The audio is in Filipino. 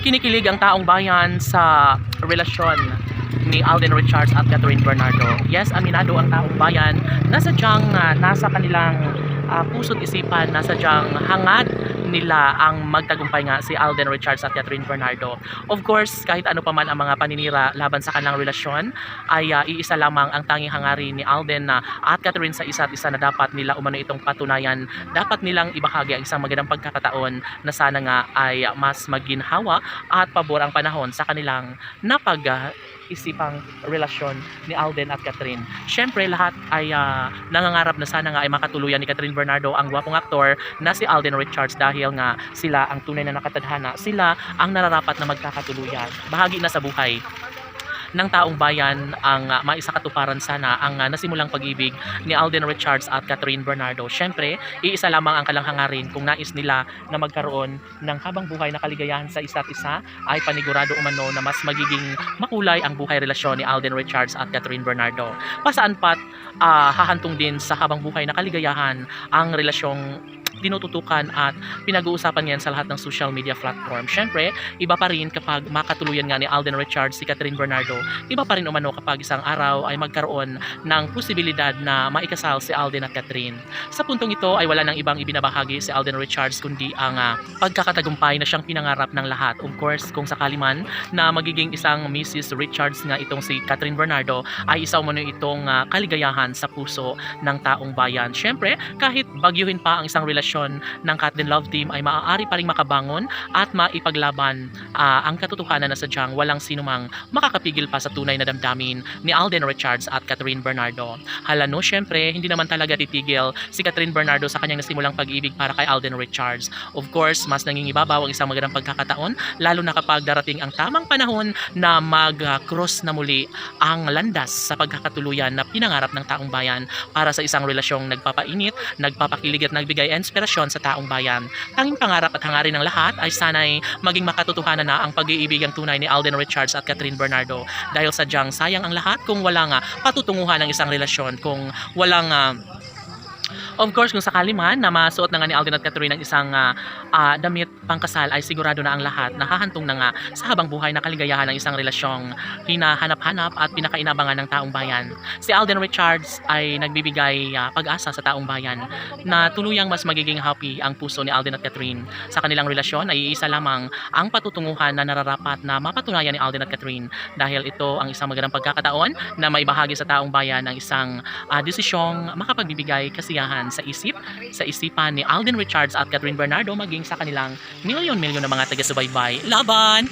Kinikilig ang taong bayan sa relasyon ni Alden Richards at Catherine Bernardo. Yes, aminado ang taong bayan na sadyang nasa kanilang puso't isipan, na sadyang hangad nila ang magtagumpay nga si Alden Richards at Catherine Bernardo. Of course, kahit ano pa man ang mga paninira laban sa kanilang relasyon, ay iisa lamang ang tanging hangarin ni Alden at Catherine sa isa't isa na dapat nila umano itong patunayan. Dapat nilang ibahagi ang isang magandang pagkakataon na sana nga ay mas maginhawa at pabor ang panahon sa kanilang isipang relasyon ni Alden at Catherine. Siyempre, lahat ay nangangarap na sana nga ay makatuluyan ni Catherine Bernardo ang gwapong aktor na si Alden Richards, dahil nga sila ang tunay na nakatadhana, sila ang nararapat na magkakatuluyan. Bahagi na sa buhay ng taong bayan ang maisakatuparan sana ang nasimulang pag-ibig ni Alden Richards at Catherine Bernardo. Siyempre, iisa lamang ang kalang hangarin kung nais nila na magkaroon ng habang buhay na kaligayahan sa isa't isa, ay panigurado umano na mas magiging makulay ang buhay relasyon ni Alden Richards at Catherine Bernardo. Pasaan pat hahantong din sa habang buhay na kaligayahan ang relasyong tinututukan at pinag-uusapan ngayon sa lahat ng social media platform. Siyempre, iba pa rin kapag makatuluyan nga ni Alden Richards si Catherine Bernardo. Iba pa rin umano kapag isang araw ay magkaroon ng posibilidad na maikasal si Alden at Catherine. Sa puntong ito ay wala nang ibang ibinabahagi si Alden Richards kundi ang pagkakatagumpay na siyang pinangarap ng lahat. Of course, kung sakali man na magiging isang Mrs. Richards nga itong si Catherine Bernardo, ay isa umano itong kaligayahan sa puso ng taong bayan. Siyempre, kahit bagyuhin pa ang isang relasyon ng Katlin Love Team, ay maaari pa rin makabangon at maipaglaban ang katotohanan na sadyang walang sinumang makakapigil pa sa tunay na damdamin ni Alden Richards at Catherine Bernardo. Halano, syempre, hindi naman talaga titigil si Catherine Bernardo sa kanyang nasimulang pag-ibig para kay Alden Richards. Of course, mas nangingibabaw ang isang magandang pagkakataon, lalo na kapag darating ang tamang panahon na mag-cross na muli ang landas sa pagkakatuluyan na pinangarap ng taong bayan para sa isang relasyong nagpapainit, nagpapakilig at nagbigay inspirasyon sa taong bayan. Tanging pangarap at hangarin ng lahat ay sana'y maging makatotohanan na ang pag-iibigang tunay ni Alden Richards at Catherine Bernardo, dahil sadyang sayang ang lahat kung walang patutunguhan ng isang relasyon, kung walang of course, kung sakali man na masuot na nga ni Alden at Catherine ng isang damit pangkasal, ay sigurado na ang lahat nakahantong na nga sa habang buhay na kaligayahan ng isang relasyong hinahanap-hanap at pinakainabangan ng taong bayan. Si Alden Richards ay nagbibigay pag-asa sa taong bayan na tuluyang mas magiging happy ang puso ni Alden at Catherine. Sa kanilang relasyon ay iisa lamang ang patutunguhan na nararapat na mapatunayan ni Alden at Catherine, dahil ito ang isang magandang pagkakataon na maibahagi sa taong bayan ng isang desisyong makapagbibigay kasiyahan sa isipan ni Alden Richards at Catherine Bernardo, maging sa kanilang milyon-milyon na mga taga-subaybay. Laban!